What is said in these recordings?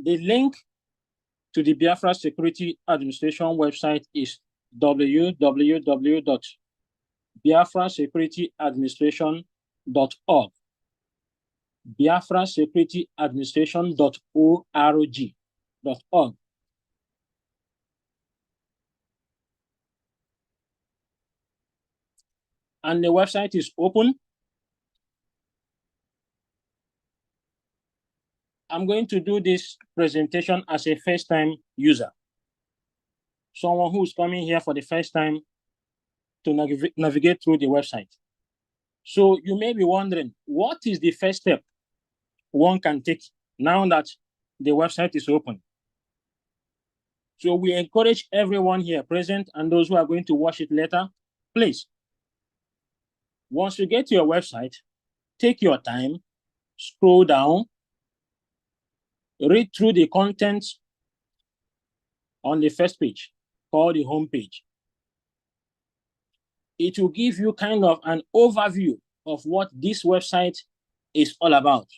The link to the Biafra Security Administration website is www.biafrasecurityadministration.org. biafrasecurityadministration.org. And the website is open. I'm going to do this presentation as a first-time user, someone who's coming here for the first time to navigate through the website. So you may be wondering, what is the first step one can take now that the website is open? So we encourage everyone here present and those who are going to watch it later, please, once you get to your website, take your time, scroll down, read through the contents on the first page, called the home page. It will give you kind of an overview of what this website is all about,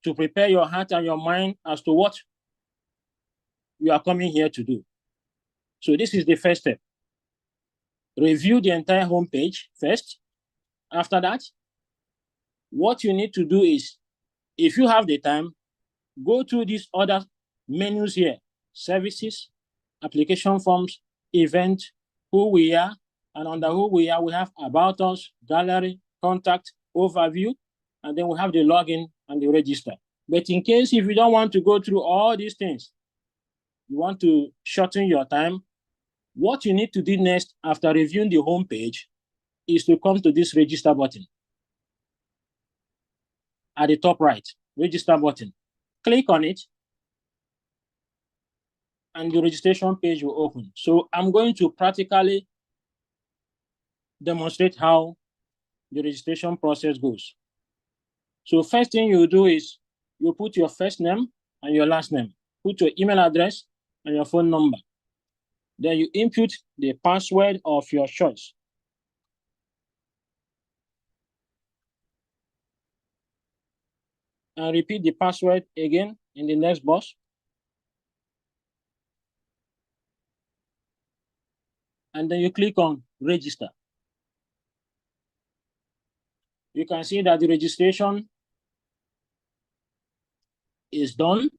to prepare your heart and your mind as to what you are coming here to do. So this is the first step. Review the entire home page first. After that, what you need to do is, if you have the time, go through these other menus here: services, application forms, event, who we are, and under who we are, we have about us, gallery, contact, overview, and then we have the login and the register. But in case if you don't want to go through all these things, you want to shorten your time, what you need to do next after reviewing the home page is to come to this register button. At the top right, register button. Click on it, and the registration page will open. So I'm going to practically demonstrate how the registration process goes. So first thing you do is you put your first name and your last name, put your email address and your phone number. Then you input the password of your choice. And repeat the password again in the next box. And then you click on register. You can see that the registration is done.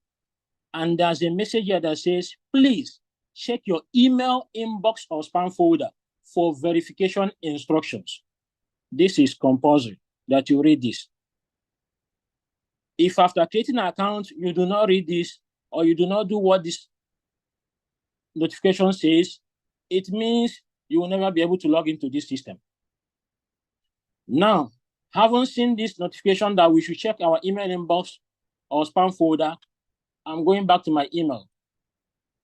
And there's a message here that says, please check your email inbox or spam folder for verification instructions. This is compulsory that you read this. If after creating an account, you do not read this, or you do not do what this notification says, it means you will never be able to log into this system. Now, having seen this notification that we should check our email inbox or spam folder, I'm going back to my email.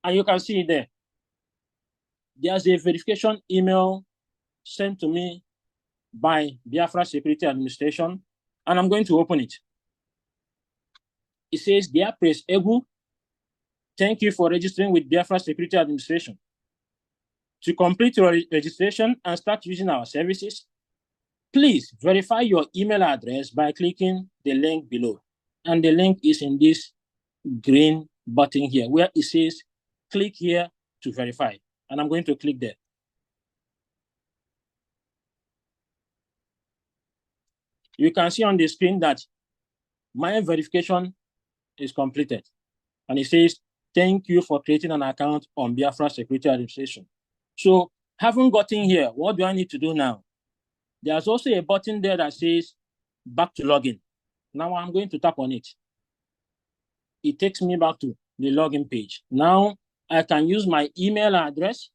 And you can see there, there's a verification email sent to me by Biafra Security Administration, and I'm going to open it. It says, "Dear Prince Egu, thank you for registering with Biafra Security Administration. To complete your registration and start using our services, please verify your email address by clicking the link below." And the link is in this green button here, where it says, click here to verify. And I'm going to click there. You can see on the screen that my verification is completed. And it says, thank you for creating an account on Biafra Security Administration. So having gotten here, what do I need to do now? There's also a button there that says back to login. Now I'm going to tap on it. It takes me back to the login page. Now I can use my email address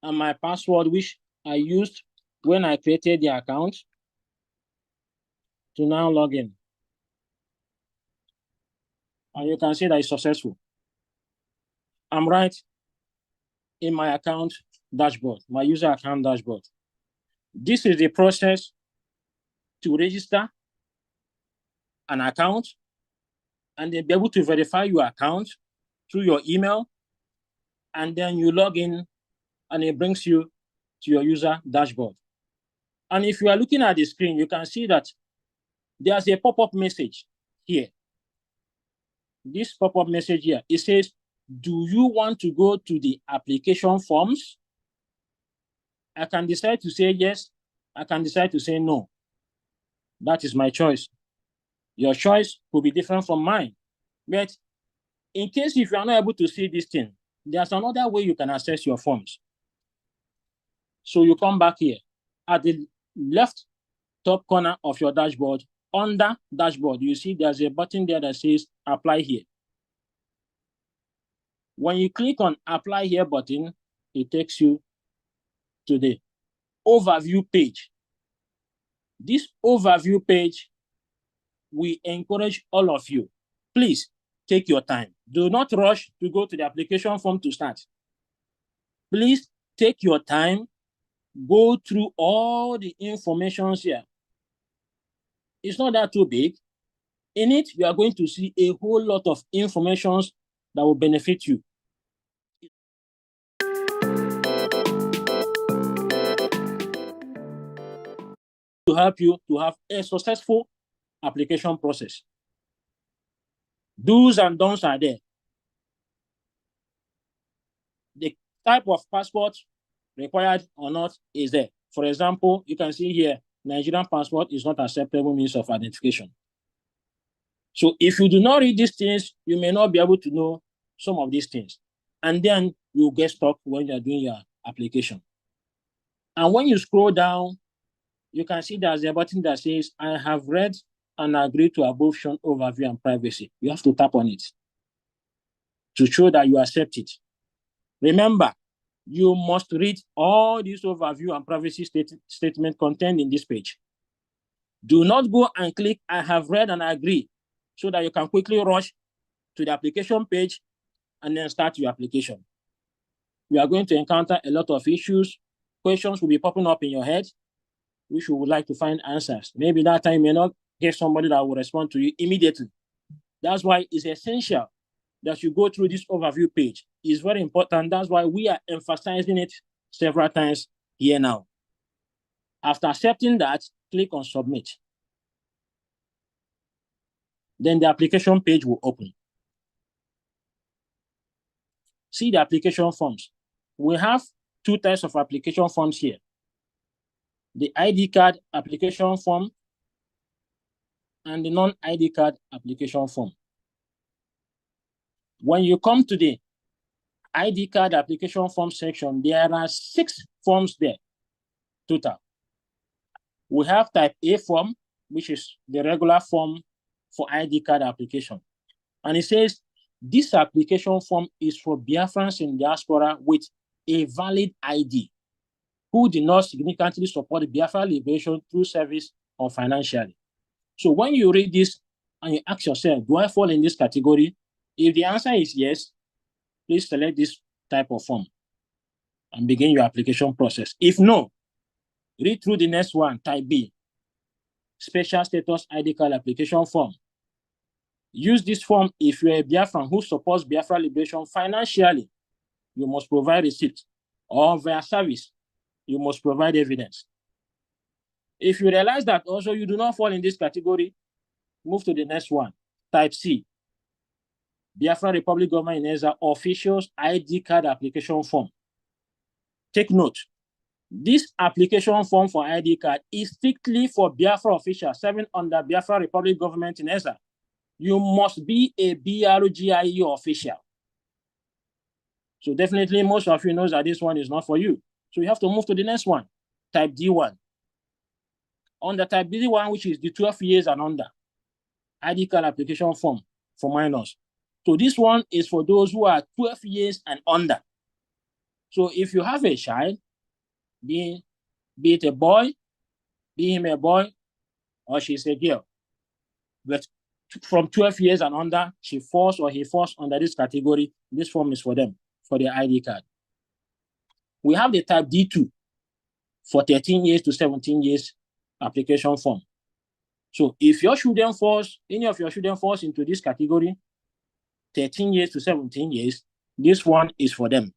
and my password, which I used when I created the account, to now log in. And you can see that it's successful. I'm right in my account dashboard, my user account dashboard. This is the process to register an account and then be able to verify your account through your email. And then you log in and it brings you to your user dashboard. And if you are looking at the screen, you can see that there's a pop-up message here. this pop-up message here. It says, do you want to go to the application forms? I can decide to say yes. I can decide to say no. That is my choice. Your choice could be different from mine. But in case if you are not able to see this thing, there's another way you can access your forms. So you come back here. At the left top corner of your dashboard, under dashboard, you see there's a button there that says apply here. When you click on apply here button, it takes you to the overview page. This overview page, we encourage all of you, please take your time. Do not rush to go to the application form to start. Please take your time, go through all the information here. It's not that too big. In it, you are going to see a whole lot of information that will benefit you. To help you to have a successful application process. Do's and don'ts are there. The type of passport required or not is there. For example, you can see here, Nigerian passport is not acceptable means of identification. So if you do not read these things, you may not be able to know some of these things. And then you'll get stuck when you're doing your application. And when you scroll down, you can see there's a button that says, I have read and agreed to above shown overview and privacy. You have to tap on it to show that you accept it. Remember, you must read all these overview and privacy statement contained in this page. Do not go and click, I have read and agree, so that you can quickly rush to the application page and then start your application. We are going to encounter a lot of issues. Questions will be popping up in your head, which you would like to find answers. Maybe that time you may not get somebody that will respond to you immediately. That's why it's essential that you go through this overview page. It's very important. That's why we are emphasizing it several times here now. After accepting that, click on submit. Then the application page will open. See the application forms. We have two types of application forms here. The ID card application form and the non-ID card application form. When you come to the ID card application form section, there are 6 forms there total. We have type A form, which is the regular form for ID card application. And it says, this application form is for Biafrans in diaspora with a valid ID who did not significantly support the Biafra liberation through service or financially. So when you read this and you ask yourself, do I fall in this category? If the answer is yes, please select this type of form and begin your application process. If no, read through the next one, type B, special status ID card application form. Use this form if you're a Biafran who supports Biafra liberation financially. You must provide receipt, or via service, you must provide evidence. If you realize that also you do not fall in this category, move to the next one, type C, Biafra Republic Government in EZA officials ID card application form. Take note, this application form for ID card is strictly for Biafra officials serving under Biafra Republic Government in EZA. You must be a BRGIE official. So definitely most of you know that this one is not for you. So you have to move to the next one, type D1. On the type D1, which is the 12 years and under, ID card application form for minors. So this one is for those who are 12 years and under. So if you have a child, be it a boy, be him a boy, or she's a girl, but from 12 years and under, she falls or he falls under this category, this form is for them, for their ID card. We have the type D2 for 13 years to 17 years application form. So if your children falls, any of your children falls into this category, 13 years to 17 years, this one is for them.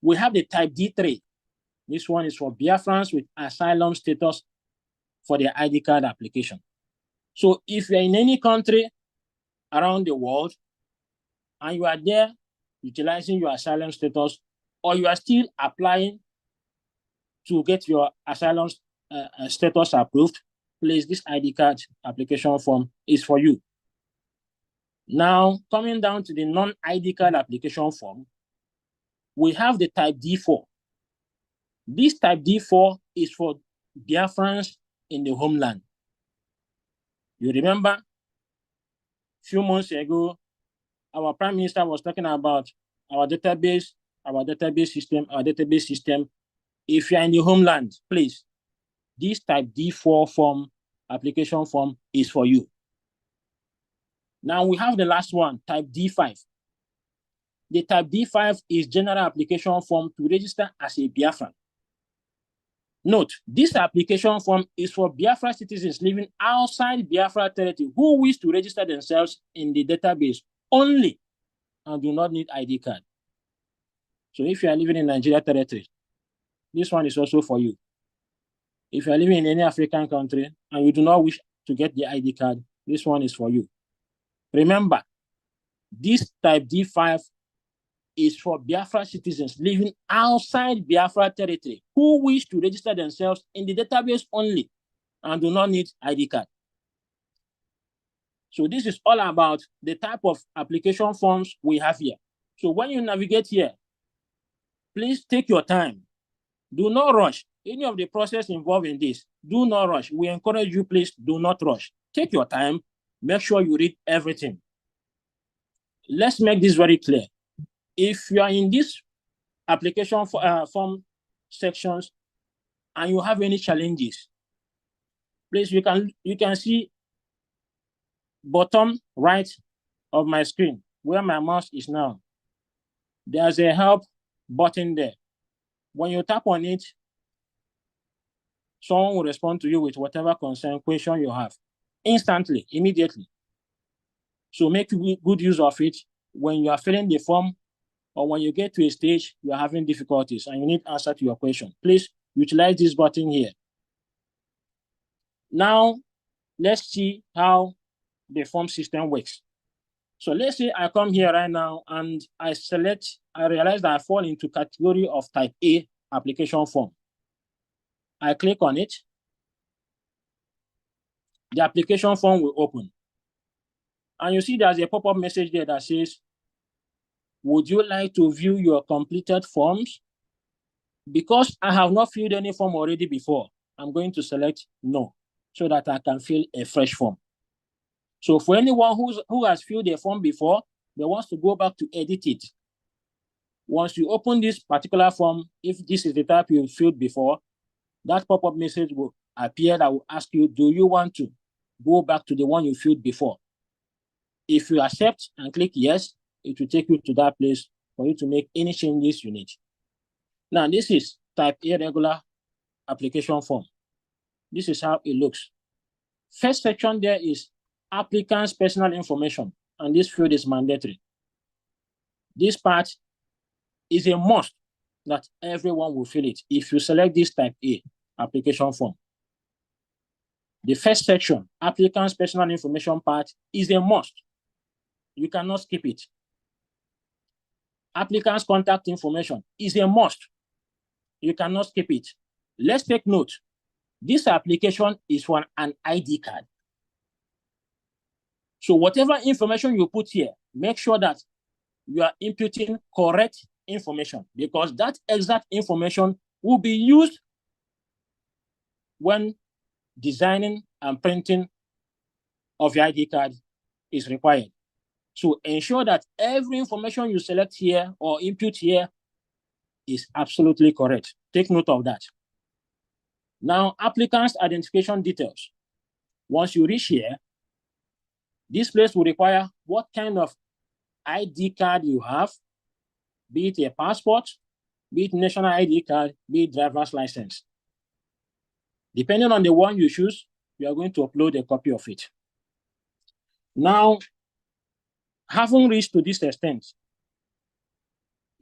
We have the type D3. This one is for Biafrans with asylum status for their ID card application. So if you're in any country around the world, and you are there utilizing your asylum status, or you are still applying to get your asylum status approved, please, this ID card application form is for you. Now, coming down to the non-ID card application form, we have the type D4. This type D4 is for Biafrans in the homeland. You remember, a few months ago, our Prime Minister was talking about our database system. If you are in the homeland, please, this type D4 form, application form, is for you. Now we have the last one, type D5. The type D5 is general application form to register as a Biafran. Note, this application form is for Biafra citizens living outside Biafra territory who wish to register themselves in the database only and do not need ID card. So if you are living in Nigeria territory, this one is also for you. If you are living in any African country and you do not wish to get the ID card, this one is for you. Remember, this type D5 is for Biafra citizens living outside Biafra territory who wish to register themselves in the database only and do not need ID card. So this is all about the type of application forms we have here. So when you navigate here, please take your time. Do not rush. Any of the process involved in this, do not rush. We encourage you, please do not rush. Take your time. Make sure you read everything. Let's make this very clear. If you are in this application form sections and you have any challenges, please, you can see bottom right of my screen where my mouse is now. There's a help button there. When you tap on it, someone will respond to you with whatever concern, question you have, instantly, immediately. So make good use of it when you are filling the form or when you get to a stage you are having difficulties and you need answer to your question. Please utilize this button here. Now, let's see how the form system works. So let's say I come here right now and I realize that I fall into category of type A application form. I click on it. The application form will open. And you see there's a pop-up message there that says, would you like to view your completed forms? Because I have not filled any form already before, I'm going to select no, so that I can fill a fresh form. So for anyone who has filled a form before, they wants to go back to edit it. Once you open this particular form, if this is the type you filled before, that pop-up message will appear that will ask you, do you want to go back to the one you filled before? If you accept and click yes, it will take you to that place for you to make any changes you need. Now, this is type A regular application form. This is how it looks. First section there is applicant's personal information, and this field is mandatory. This part is a must that everyone will fill it if you select this type A application form. The first section, applicant's personal information part, is a must. You cannot skip it. Applicant's contact information is a must. You cannot skip it. Let's take note. This application is for an ID card. So whatever information you put here, make sure that you are inputting correct information, because that exact information will be used when designing and printing of your ID card is required. So ensure that every information you select here or input here is absolutely correct. Take note of that. Now, applicant's identification details. Once you reach here, this place will require what kind of ID card you have, be it a passport, be it national ID card, be it driver's license. Depending on the one you choose, you are going to upload a copy of it. Now, having reached to this extent,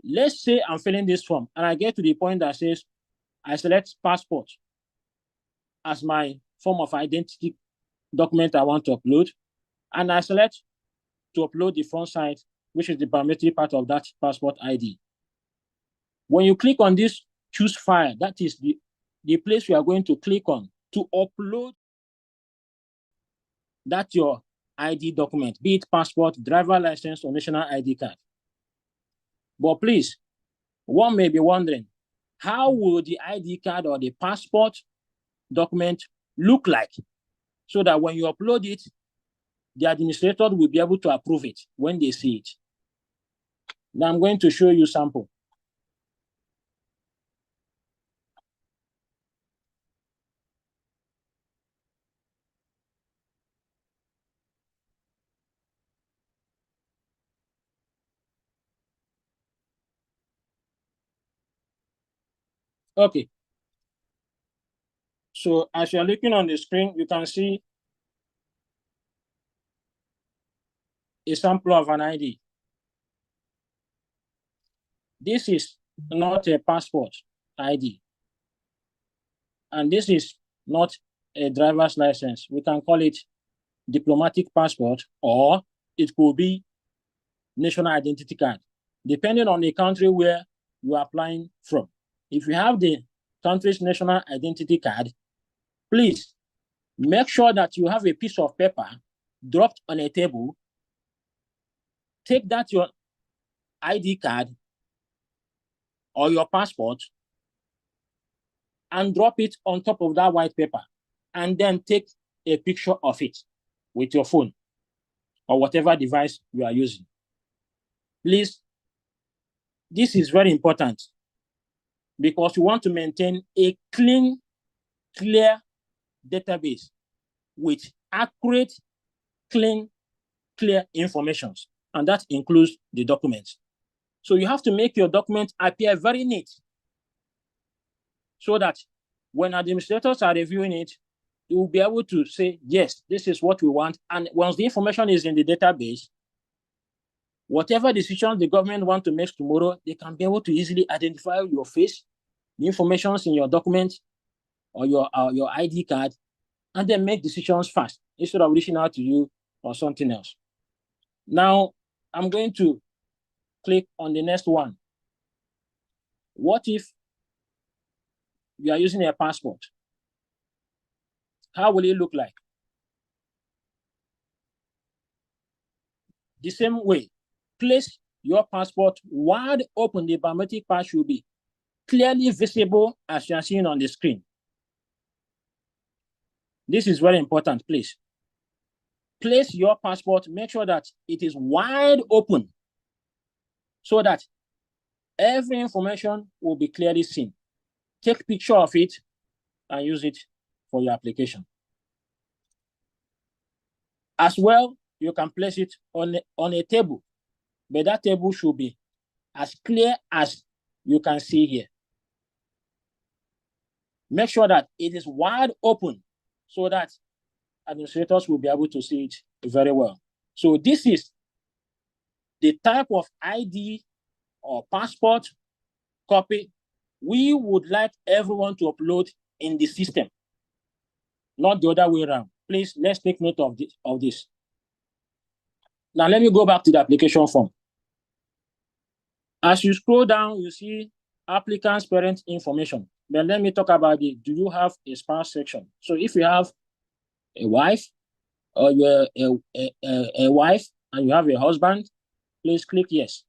let's say I'm filling this form and I get to the point that says I select passport as my form of identity document I want to upload, and I select to upload the front side, which is the biometric part of that passport ID. When you click on this choose file, that is the place you are going to click on to upload that your ID document, be it passport, driver license, or national ID card. But please, one may be wondering, how will the ID card or the passport document look like so that when you upload it, the administrator will be able to approve it when they see it? Now I'm going to show you sample. Okay. So as you're looking on the screen, you can see a sample of an ID. This is not a passport ID. And this is not a driver's license. We can call it diplomatic passport, or it could be national identity card, depending on the country where you are applying from. If you have the country's national identity card, please make sure that you have a piece of paper dropped on a table. Take that your ID card or your passport and drop it on top of that white paper, and then take a picture of it with your phone or whatever device you are using. Please, this is very important because you want to maintain a clean, clear database with accurate, clean, clear information, and that includes the documents. So you have to make your document appear very neat so that when administrators are reviewing it, you will be able to say, yes, this is what we want. And once the information is in the database, whatever decisions the government want to make tomorrow, they can be able to easily identify your face, the information in your document or your ID card, and then make decisions fast instead of reaching out to you or something else. Now, I'm going to click on the next one. What if you are using a passport? How will it look like? The same way, place your passport wide open. The biometric part should be clearly visible as you are seeing on the screen. This is very important, please. Place your passport, make sure that it is wide open so that every information will be clearly seen. Take a picture of it and use it for your application. As well, you can place it on a table, but that table should be as clear as you can see here. Make sure that it is wide open so that administrators will be able to see it very well. So this is the type of ID or passport copy we would like everyone to upload in the system, not the other way around. Please, let's take note of this. Now, let me go back to the application form. As you scroll down, you see applicant's parent information. Then let me talk about the do you have a spouse section. So if you have a wife or you're a wife and you have a husband, please click yes.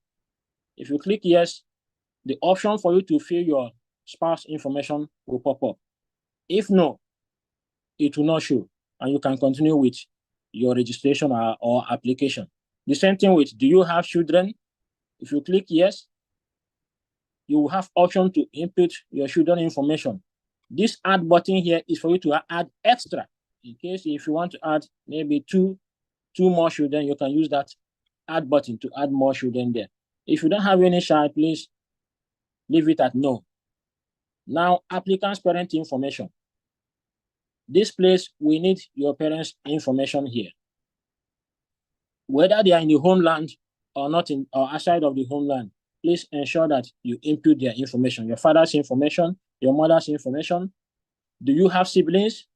If you click yes, the option for you to fill your spouse information will pop up. If no, it will not show, and you can continue with your registration or application. The same thing with do you have children? If you click yes, you will have option to input your children information. This add button here is for you to add extra. In case if you want to add maybe two more children, you can use that add button to add more children there. If you don't have any child, please leave it at no. Now, applicant's parent information. This place, we need your parents' information here. Whether they are in the homeland or not or outside of the homeland, please ensure that you input their information, your father's information, your mother's information. Do you have siblings?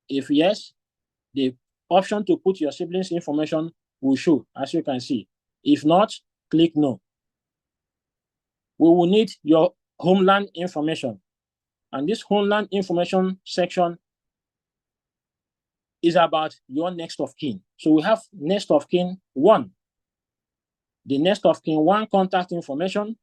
If yes, the option to put your siblings' information will show, as you can see. If not, click no. We will need your homeland information. And this homeland information section is about your next of kin. So we have next of kin 1. The next of kin 1 contact information.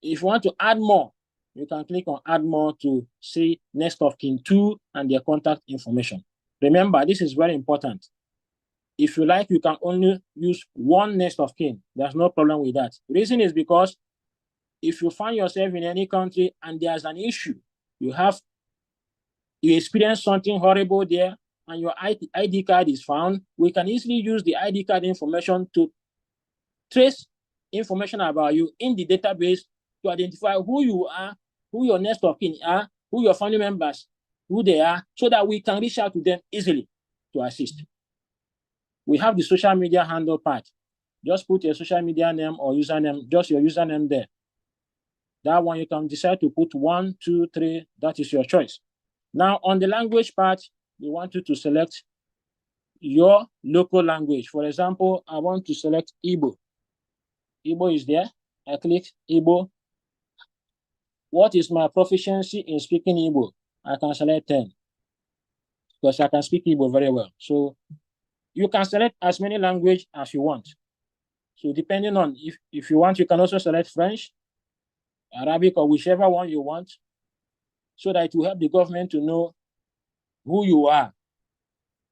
If you want to add more, you can click on add more to see next of kin 2 and their contact information. Remember, this is very important. If you like, you can only use 1 next of kin. There's no problem with that. The reason is because if you find yourself in any country and there's an issue, you experience something horrible there, and your ID card is found, we can easily use the ID card information to trace information about you in the database to identify who you are, who your next of kin are, who your family members, who they are, so that we can reach out to them easily to assist. We have the social media handle part. Just put your social media name or username, just your username there. That one you can decide to put 1, 2, 3, that is your choice. Now on the language part, we want you to select your local language. For example, I want to select Igbo. Igbo is there. I click Igbo. What is my proficiency in speaking Igbo? I can select 10 because I can speak Igbo very well. So you can select as many languages as you want. So depending on if you want, you can also select French, Arabic, or whichever one you want, so that it will help the government to know who you are,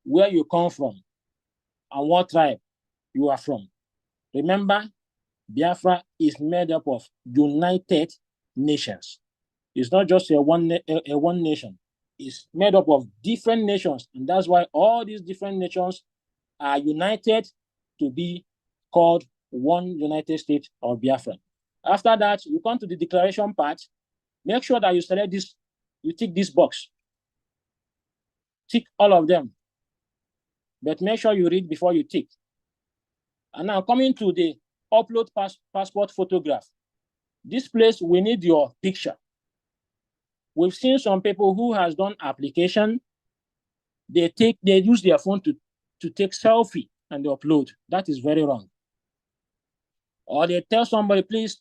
where you come from, and what tribe you are from. Remember, Biafra is made up of United Nations. It's not just a one nation. It's made up of different nations, and that's why all these different nations are united to be called one United States of Biafra. After that, you come to the declaration part. Make sure that you select this, you tick this box. Tick all of them. But make sure you read before you tick. And now coming to the upload passport photograph. This place, we need your picture. We've seen some people who has done application. They use their phone to take selfie and they upload. That is very wrong. Or they tell somebody, please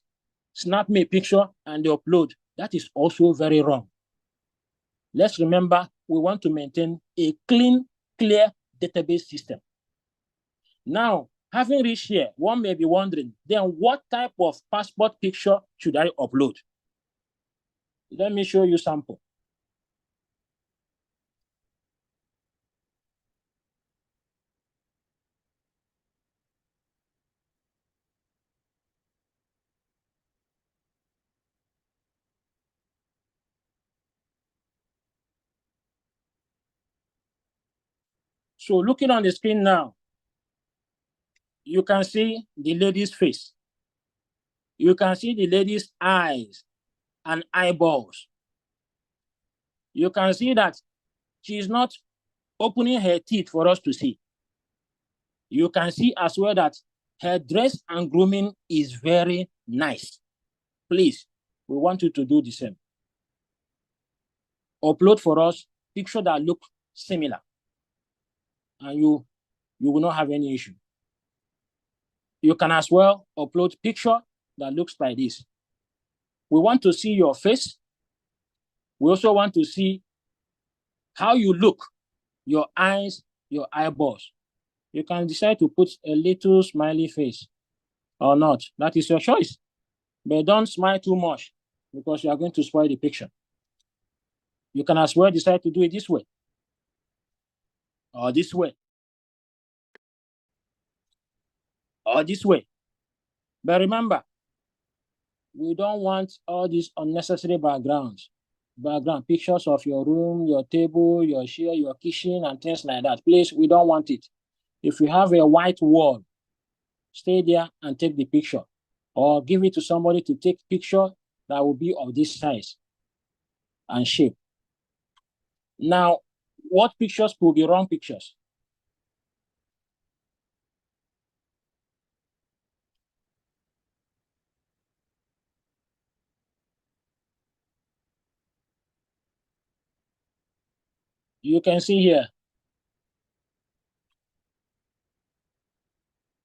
snap me a picture and they upload. That is also very wrong. Let's remember, we want to maintain a clean, clear database system. Now, having reached here, one may be wondering, then what type of passport picture should I upload? Let me show you sample. So looking on the screen now, you can see the lady's face. You can see the lady's eyes and eyeballs. You can see that she's not opening her teeth for us to see. You can see as well that her dress and grooming is very nice. Please, we want you to do the same. Upload for us picture that look similar, and you will not have any issue. You can as well upload picture that looks like this. We want to see your face. We also want to see how you look, your eyes, your eyeballs. You can decide to put a little smiley face or not. That is your choice. But don't smile too much because you are going to spoil the picture. You can as well decide to do it this way or this way or this way. But remember, we don't want all these unnecessary background pictures of your room, your table, your chair, your kitchen, and things like that. Please, we don't want it. If you have a white wall, stay there and take the picture, or give it to somebody to take picture that will be of this size and shape. Now, what pictures could be wrong pictures? You can see here.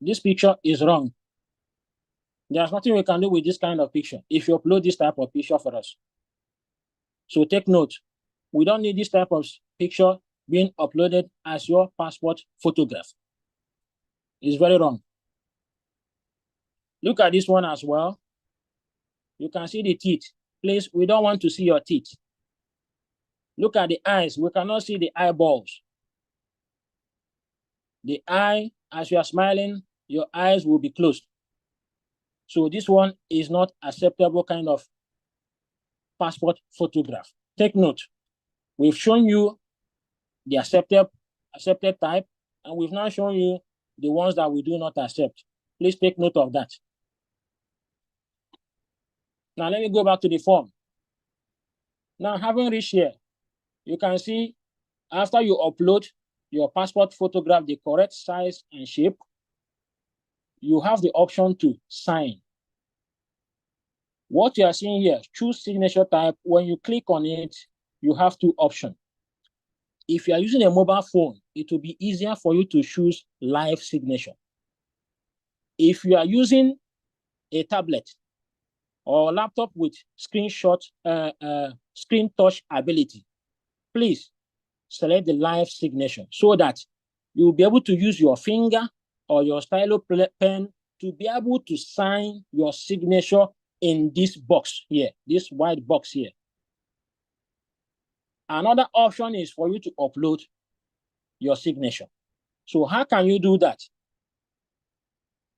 This picture is wrong. There's nothing we can do with this kind of picture if you upload this type of picture for us. So take note, we don't need this type of picture being uploaded as your passport photograph. It's very wrong. Look at this one as well. You can see the teeth. Please, we don't want to see your teeth. Look at the eyes. We cannot see the eyeballs. The eye, as you are smiling, your eyes will be closed. So this one is not acceptable kind of passport photograph. Take note. We've shown you the accepted type, and we've now shown you the ones that we do not accept. Please take note of that. Now let me go back to the form. Now, having reached here, you can see after you upload your passport photograph, the correct size and shape, you have the option to sign. What you are seeing here, choose signature type. When you click on it, you have two options. If you are using a mobile phone, it will be easier for you to choose live signature. If you are using a tablet or laptop with screen touch ability, please select the live signature so that you'll be able to use your finger or your stylo pen to be able to sign your signature in this box here, this white box here. Another option is for you to upload your signature. So how can you do that?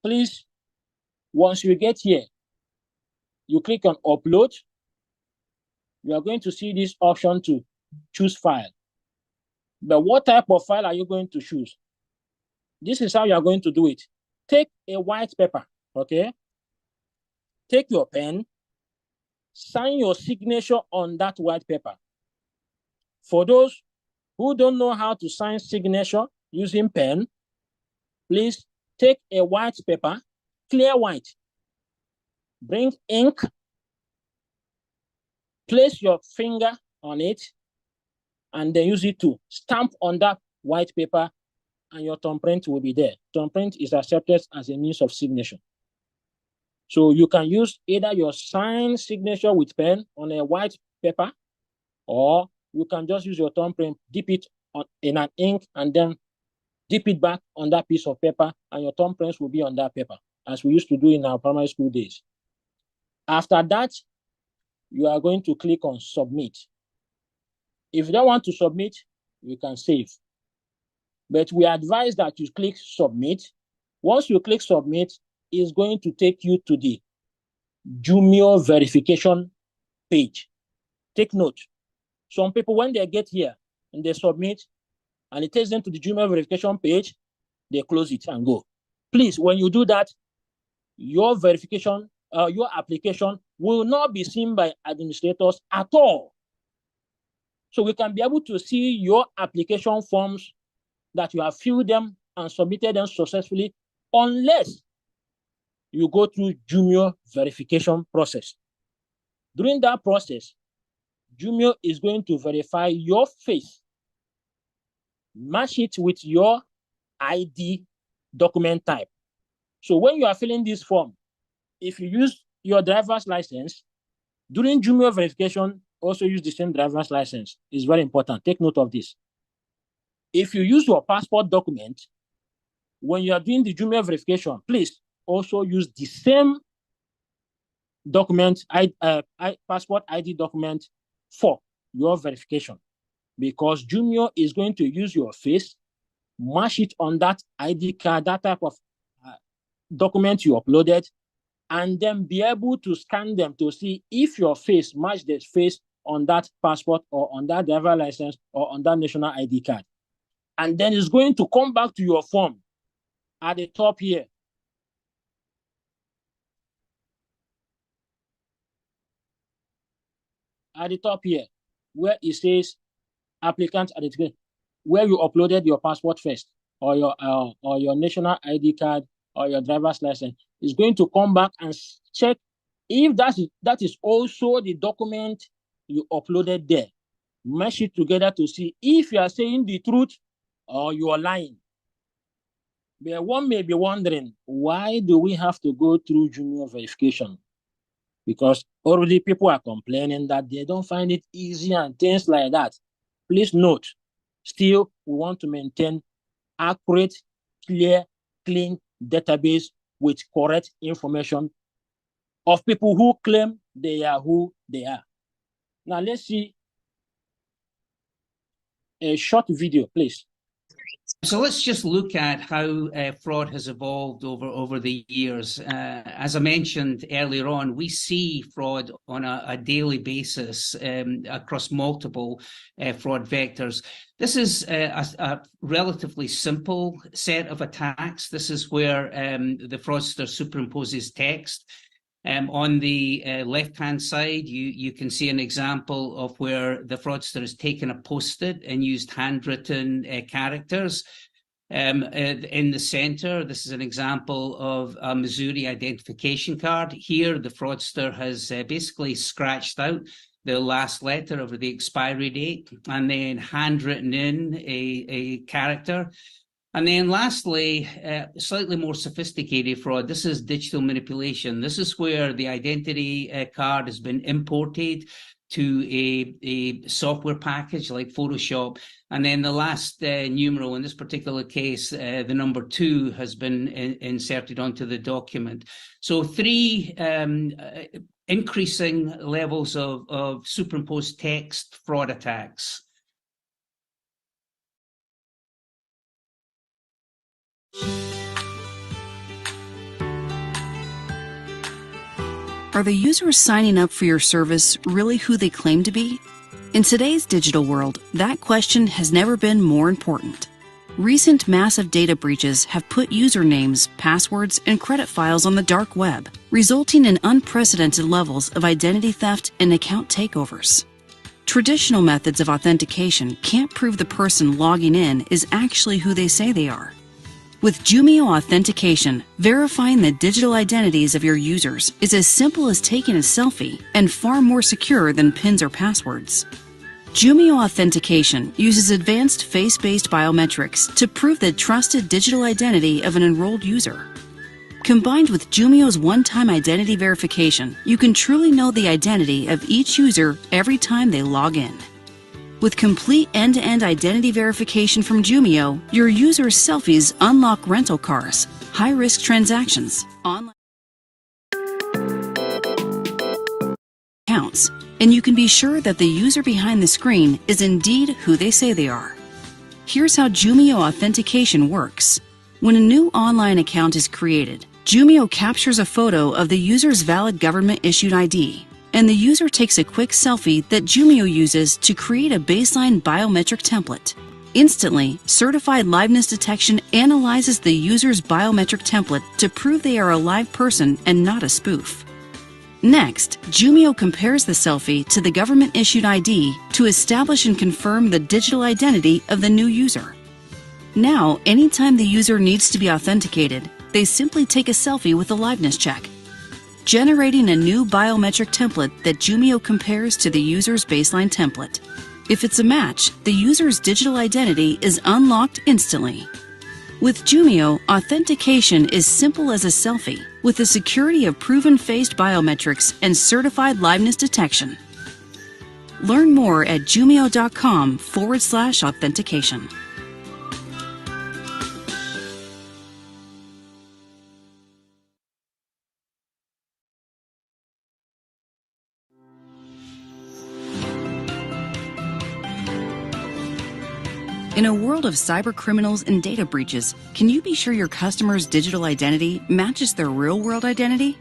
Please, once you get here, you click on upload. You are going to see this option to choose file. But what type of file are you going to choose? This is how you are going to do it. Take a white paper, okay? Take your pen, sign your signature on that white paper. For those who don't know how to sign signature using pen, please take a white paper, clear white, bring ink, place your finger on it, and then use it to stamp on that white paper, and your thumbprint will be there. Thumbprint is accepted as a means of signature. So you can use either your signed signature with pen on a white paper, or you can just use your thumbprint, dip it in an ink, and then dip it back on that piece of paper, and your thumbprints will be on that paper, as we used to do in our primary school days. After that, you are going to click on submit. If you don't want to submit, you can save. But we advise that you click submit. Once you click submit, it's going to take you to the Jumio verification page. Take note. Some people, when they get here and they submit, and it takes them to the Jumio verification page, they close it and go. Please, when you do that, your verification, your application will not be seen by administrators at all. So we can be able to see your application forms that you have filled them and submitted them successfully, unless you go through Jumio verification process. During that process, Jumio is going to verify your face, match it with your ID document type. So when you are filling this form, if you use your driver's license, during Jumio verification, also use the same driver's license. It's very important. Take note of this. If you use your passport document, when you are doing the Jumio verification, please also use the same document, passport ID document for your verification, because Jumio is going to use your face, match it on that ID card, that type of document you uploaded, and then be able to scan them to see if your face matches the face on that passport or on that driver license or on that national ID card. And then it's going to come back to your form at the top here. At the top here, where it says applicant identification, where you uploaded your passport first, or your national ID card or your driver's license, is going to come back and check if that is also the document you uploaded there. Mesh it together to see if you are saying the truth or you are lying. But one may be wondering, why do we have to go through Jumio verification? Because already people are complaining that they don't find it easy and things like that. Please note, still, we want to maintain accurate, clear, clean database with correct information of people who claim they are who they are. Now, let's see a short video, please. So let's just look at how fraud has evolved over the years. As I mentioned earlier on, we see fraud on a daily basis across multiple fraud vectors. This is a relatively simple set of attacks. This is where the fraudster superimposes text. On the left-hand side, you can see an example of where the fraudster has taken a post-it and used handwritten characters. In the center, this is an example of a Missouri identification card. Here, the fraudster has basically scratched out the last letter of the expiry date and then handwritten in a character. And then lastly, slightly more sophisticated fraud. This is digital manipulation. This is where the identity card has been imported to a software package like Photoshop. And then the last numeral, in this particular case, the number 2 has been inserted onto the document. So 3 increasing levels of superimposed text fraud attacks. Are the users signing up for your service really who they claim to be? In today's digital world, that question has never been more important. Recent massive data breaches have put usernames, passwords, and credit files on the dark web, resulting in unprecedented levels of identity theft and account takeovers. Traditional methods of authentication can't prove the person logging in is actually who they say they are. With Jumio authentication, verifying the digital identities of your users is as simple as taking a selfie and far more secure than PINs or passwords. Jumio authentication uses advanced face-based biometrics to prove the trusted digital identity of an enrolled user. Combined with Jumio's one-time identity verification, you can truly know the identity of each user every time they log in. With complete end-to-end identity verification from Jumio, your users' selfies unlock rental cars, high-risk transactions, online accounts, and you can be sure that the user behind the screen is indeed who they say they are. Here's how Jumio authentication works. When a new online account is created, Jumio captures a photo of the user's valid government-issued ID, and the user takes a quick selfie that Jumio uses to create a baseline biometric template. Instantly, certified liveness detection analyzes the user's biometric template to prove they are a live person and not a spoof. Next, Jumio compares the selfie to the government-issued ID to establish and confirm the digital identity of the new user. Now, anytime the user needs to be authenticated, they simply take a selfie with a liveness check, generating a new biometric template that Jumio compares to the user's baseline template. If it's a match, the user's digital identity is unlocked instantly. With Jumio, authentication is simple as a selfie, with the security of proven-faced biometrics and certified liveness detection. Learn more at jumio.com/authentication. In a world of cyber criminals and data breaches, can you be sure your customer's digital identity matches their real-world identity?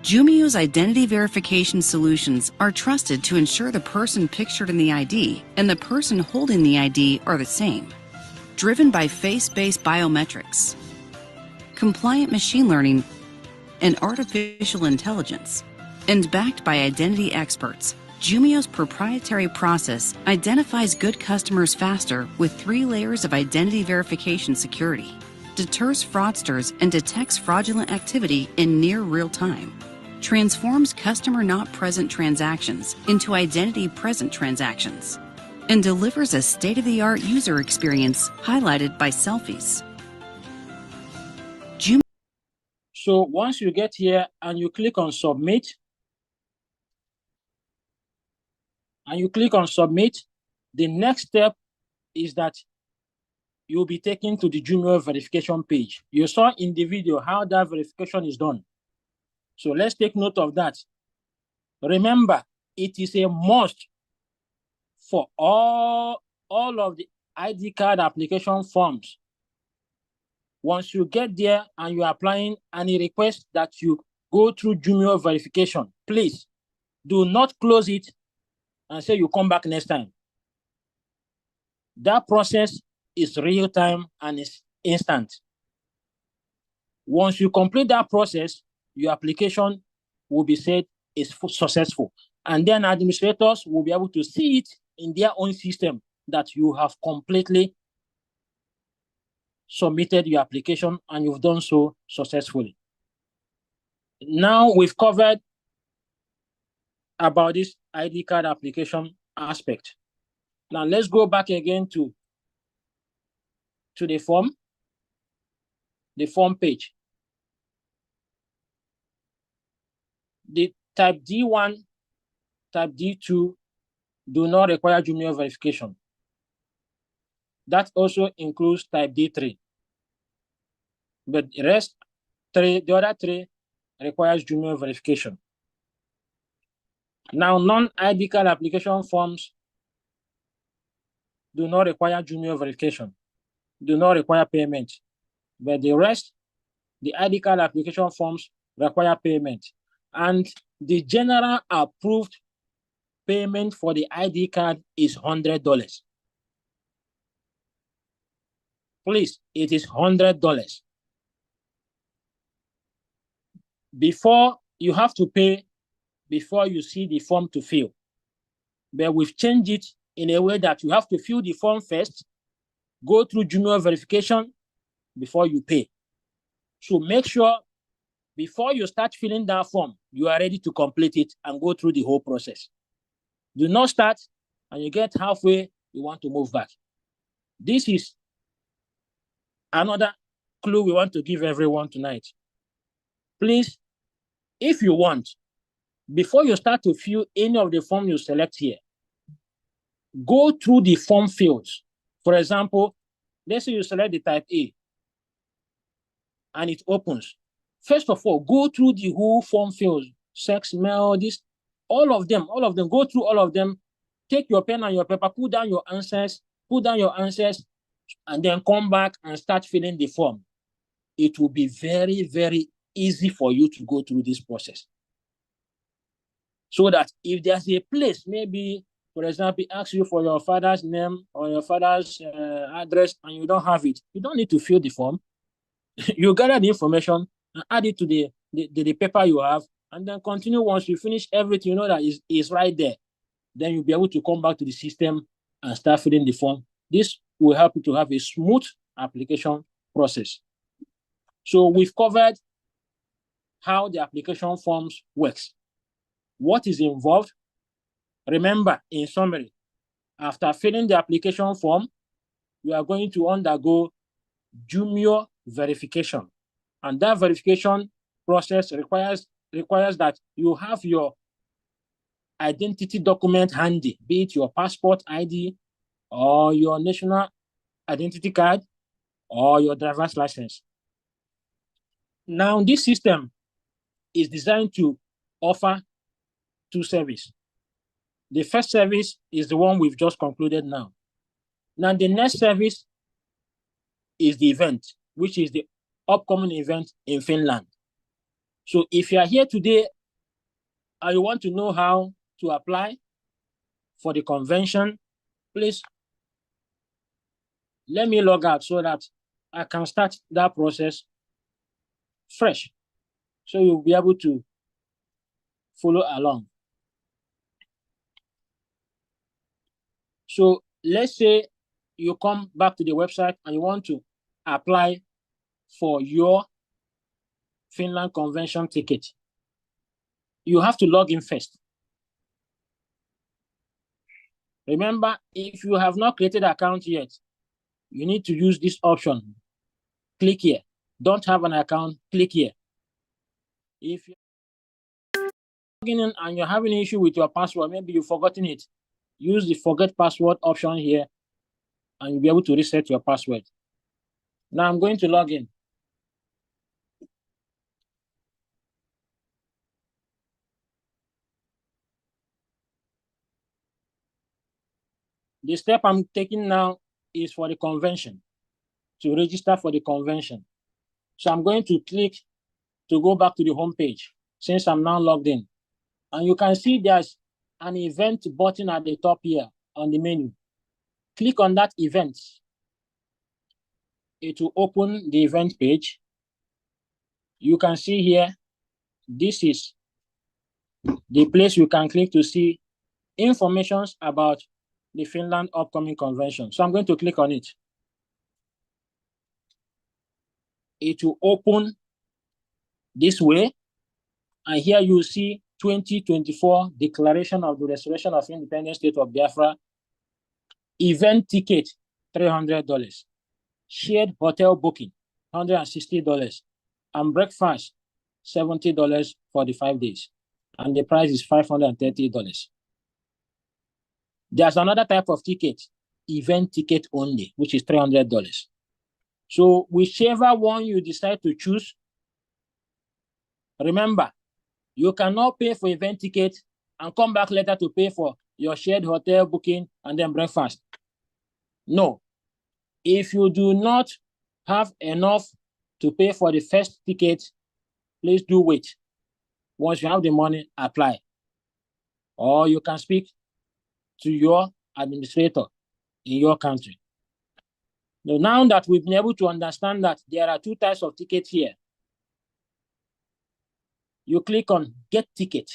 Jumio's identity verification solutions are trusted to ensure the person pictured in the ID and the person holding the ID are the same. Driven by face-based biometrics, compliant machine learning, and artificial intelligence, and backed by identity experts, Jumio's proprietary process identifies good customers faster with 3 layers of identity verification security, deters fraudsters and detects fraudulent activity in near real time, transforms customer not present transactions into identity present transactions, and delivers a state-of-the-art user experience highlighted by selfies. So once you get here and you click on submit, the next step is that you'll be taken to the Jumio verification page. You saw in the video how that verification is done. So let's take note of that. Remember, it is a must for all of the ID card application forms. Once you get there and you're applying and it requests that you go through Jumio verification, please do not close it and say you come back next time. That process is real time and is instant. Once you complete that process, your application will be said is successful. And then administrators will be able to see it in their own system that you have completely submitted your application and you've done so successfully. Now we've covered about this ID card application aspect. Now let's go back again to the form page. The type D1, type D2 do not require Jumio verification. That also includes type D3. But the other three requires Jumio verification. Now, non-ID card application forms do not require Jumio verification, do not require payment. But the rest, the ID card application forms require payment. And the general approved payment for the ID card is $100. Please, it is $100. Before you have to pay before you see the form to fill. But we've changed it in a way that you have to fill the form first, go through Jumio verification before you pay. So make sure before you start filling that form, you are ready to complete it and go through the whole process. Do not start and you get halfway, you want to move back. This is another clue we want to give everyone tonight. Please, if you want, before you start to fill any of the form you select here, go through the form fields. For example, let's say you select the type A and it opens. First of all, go through the whole form fields, sex, male, this, all of them, go through all of them. Take your pen and your paper, put down your answers, and then come back and start filling the form. It will be very, very easy for you to go through this process. So that if there's a place, maybe, for example, asks you for your father's name or your father's address and you don't have it, you don't need to fill the form. You gather the information and add it to the paper you have, and then continue. Once you finish everything, you know that is right there. Then you'll be able to come back to the system and start filling the form. This will help you to have a smooth application process. So we've covered how the application forms works. What is involved? Remember, in summary, after filling the application form, you are going to undergo Jumio verification. And that verification process requires that you have your identity document handy, be it your passport ID or your national identity card or your driver's license. Now, this system is designed to offer two services. The first service is the one we've just concluded now. Now, the next service is the event, which is the upcoming event in Finland. So if you are here today and you want to know how to apply for the convention, please let me log out so that I can start that process fresh. So you'll be able to follow along. So let's say you come back to the website and you want to apply for your Finland convention ticket. You have to log in first. Remember, if you have not created an account yet, you need to use this option. Click here. Don't have an account, click here. If you're logging in and you're having an issue with your password, maybe you've forgotten it, use the forget password option here and you'll be able to reset your password. Now I'm going to log in. The step I'm taking now is for the convention, to register for the convention. So I'm going to click to go back to the home page since I'm now logged in. And you can see there's an event button at the top here on the menu. Click on that event. It will open the event page. You can see here, this is the place you can click to see information about the Finland upcoming convention. So I'm going to click on it. It will open this way. And here you see 2024 Declaration of the Restoration of Independent State of Biafra. Event ticket, $300. Shared hotel booking, $160. And breakfast, $70 for the 5 days. And the price is $530. There's another type of ticket, event ticket only, which is $300. So whichever one you decide to choose, remember, you cannot pay for event ticket and come back later to pay for your shared hotel booking and then breakfast. No. If you do not have enough to pay for the first ticket, please do wait. Once you have the money, apply. Or you can speak to your administrator in your country. Now that we've been able to understand that there are two types of tickets here, you click on Get Ticket.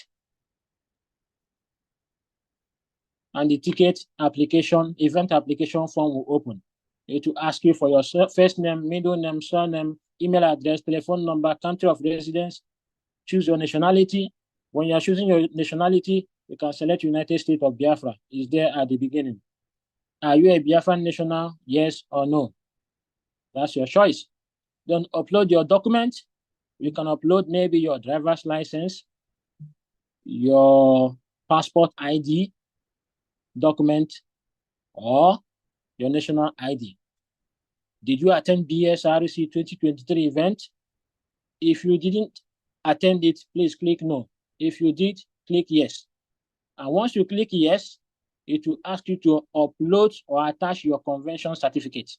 And the ticket application, event application form will open. It will ask you for your first name, middle name, surname, email address, telephone number, country of residence. Choose your nationality. When you're choosing your nationality, you can select United States of Biafra. It's there at the beginning. Are you a Biafran national? Yes or no? That's your choice. Then upload your document. You can upload maybe your driver's license, your passport ID document, or your national ID. Did you attend BSRC 2023 event? If you didn't attend it, please click no. If you did, click yes. And once you click yes, it will ask you to upload or attach your convention certificate.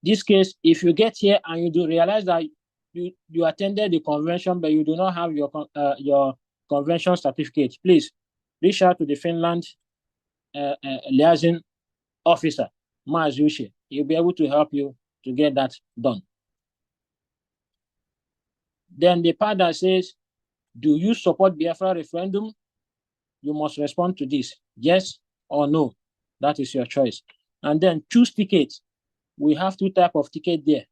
This case, if you get here and you do realize that you attended the convention, but you do not have your convention certificate, please reach out to the Finland liaison officer, Mazushi. He'll be able to help you to get that done. Then the part that says, do you support Biafra referendum? You must respond to this, yes or no. That is your choice. And then choose tickets. We have two types of ticket there,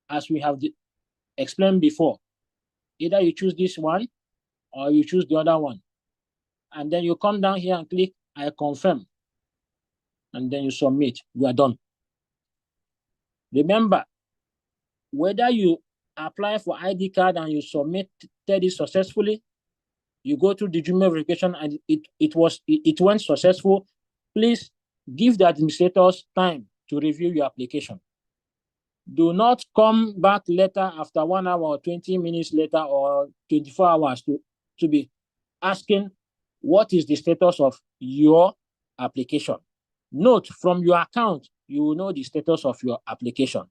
as we have explained before. Either you choose this one or you choose the other one. And then you come down here and click I confirm. And then you submit. You are done. Remember, whether you apply for ID card and you submitted it successfully, you go through the Jumio verification and it went successful, please give the administrators time to review your application. Do not come back later after 1 hour or 20 minutes later or 24 hours to be asking what is the status of your application. Note, from your account, you will know the status of your application.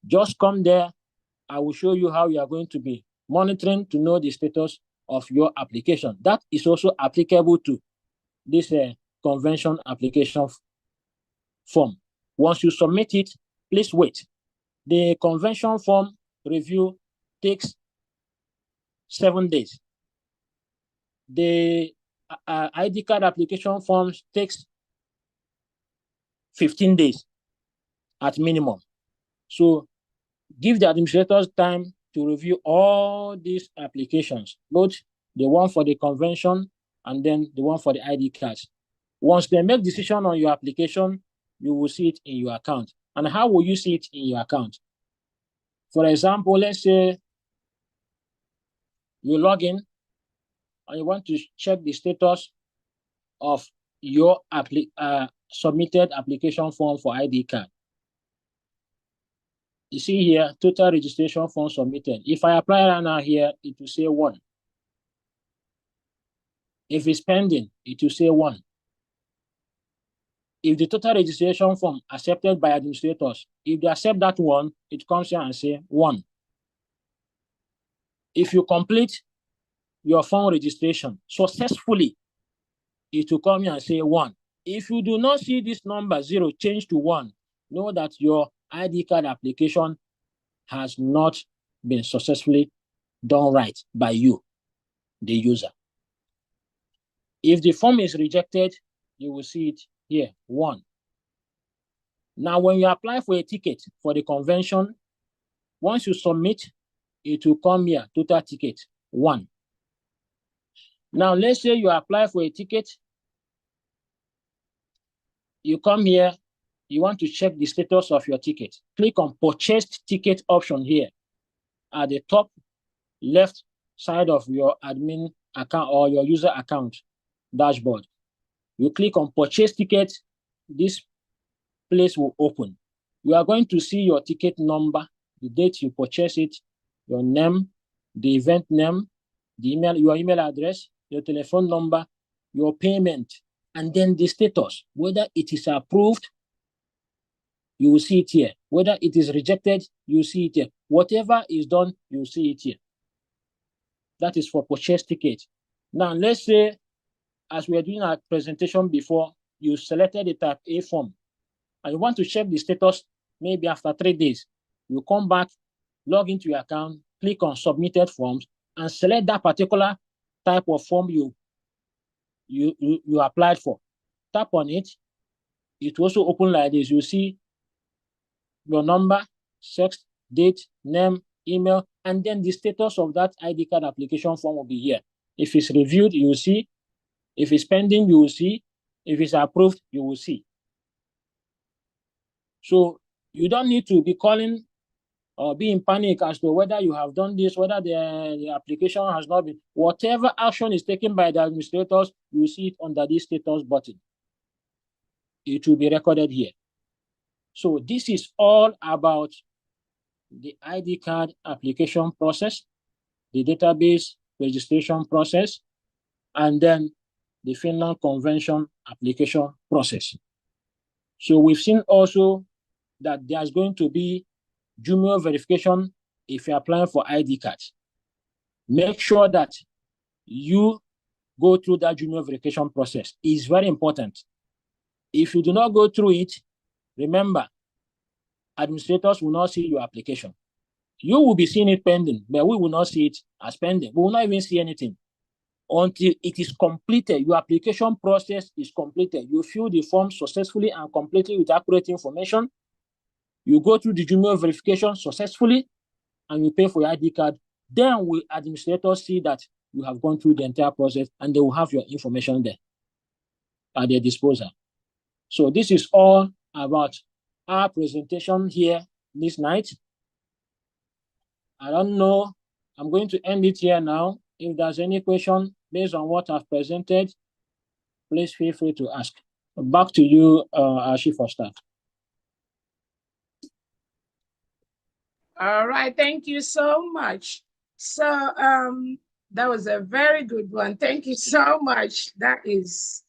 Just come there. I will show you how you are going to be monitoring to know the status of your application. That is also applicable to this convention application form. Once you submit it, please wait. The convention form review takes 7 days. The ID card application forms takes 15 days at minimum. So give the administrators time to review all these applications, both the one for the convention and then the one for the ID cards. Once they make decision on your application, you will see it in your account. And how will you see it in your account? For example, let's say You log in and you want to check the status of your submitted application form for ID card. You see here, total registration form submitted. If I apply right now here, it will say 1. If it's pending, it will say 1. If the total registration form accepted by administrators, if they accept that one, it comes here and say 1. If you complete your form registration successfully, it will come here and say 1. If you do not see this number 0 change to 1, know that your ID card application has not been successfully done right by you, the user. If the form is rejected, you will see it here, 1. Now, when you apply for a ticket for the convention, once you submit, it will come here, total ticket, 1. Now, let's say you apply for a ticket. You come here, you want to check the status of your ticket. Click on purchased ticket option here at the top left side of your admin account or your user account dashboard. You click on purchase ticket, this place will open. You are going to see your ticket number, the date you purchase it, your name, the event name, the email, your email address, your telephone number, your payment, and then the status, whether it is approved, you will see it here. Whether it is rejected, you see it here. Whatever is done, you see it here. That is for purchase ticket. Now, let's say, as we were doing our presentation before, you selected the type A form, and you want to check the status maybe after 3 days. You come back, log into your account, click on submitted forms, and select that particular type of form you applied for. Tap on it. It will also open like this. You see your number, sex, date, name, email, and then the status of that ID card application form will be here. If it's reviewed, you will see. If it's pending, you will see. If it's approved, you will see. So you don't need to be calling or be in panic as to whether you have done this, whether the application has not been. Whatever action is taken by the administrators, you see it under this status button. It will be recorded here. So this is all about the ID card application process, the database registration process, and then the Finland Convention application process. So we've seen also that there's going to be Jumio verification if you're applying for ID cards. Make sure that you go through that Jumio verification process. It's very important. If you do not go through it, remember, administrators will not see your application. You will be seeing it pending, but we will not see it as pending. We will not even see anything until it is completed. Your application process is completed. You fill the form successfully and completely with accurate information. You go through the Jumio verification successfully, and you pay for your ID card. Then will administrators see that you have gone through the entire process, and they will have your information there at their disposal. So this is all about our presentation here this night. I don't know. I'm going to end it here now. If there's any question based on what I've presented, please feel free to ask. Back to you, our Chief of Staff. All right, thank you so much. So that was a very good one. Thank you so much. That is